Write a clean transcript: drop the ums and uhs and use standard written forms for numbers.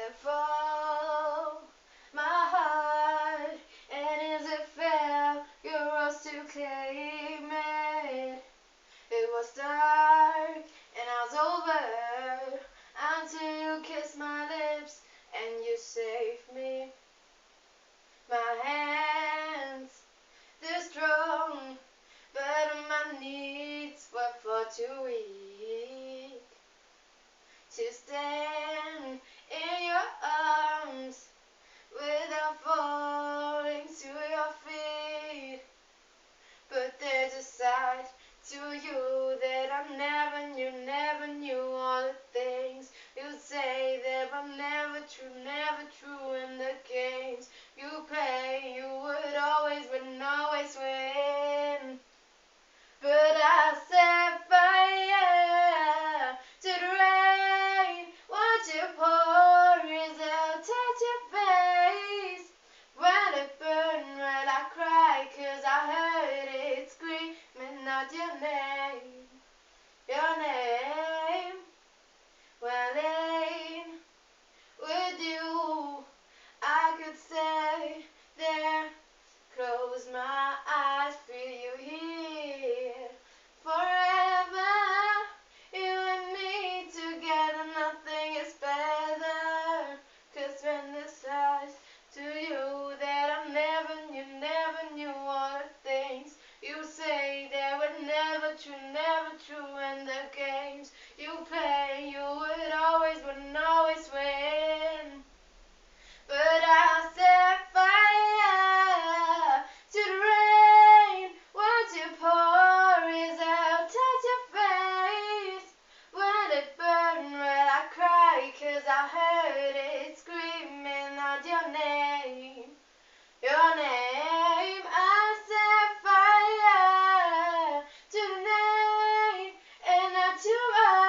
and follow my heart. And is it fair you're us to claim it? It was dark and I was over until you kissed my lips and you saved me. My hands, they're strong, but my needs were far too weak to stand in your arms without falling to your feet. But there's a side to you that I never knew all the things you'd say that were never true, and the games you play, you would always win. But I set fire to the rain, watch it pour, as I'll touch your face. When it burned red, I cried, 'cause I heard it screaming out your name, your name. Well, in with you, I could stay there, close my eyes, feel you here. Forever, you and me together, nothing is better. 'Cause when this lies to you that I never knew all the things you say that were never true, and the games you play, you would always win. But I set fire to the rain, watch it pour, as I'll touch your face. When it burned red, I cried, 'cause I heard it screaming out your name, your name. I set fire to the name, and not to us.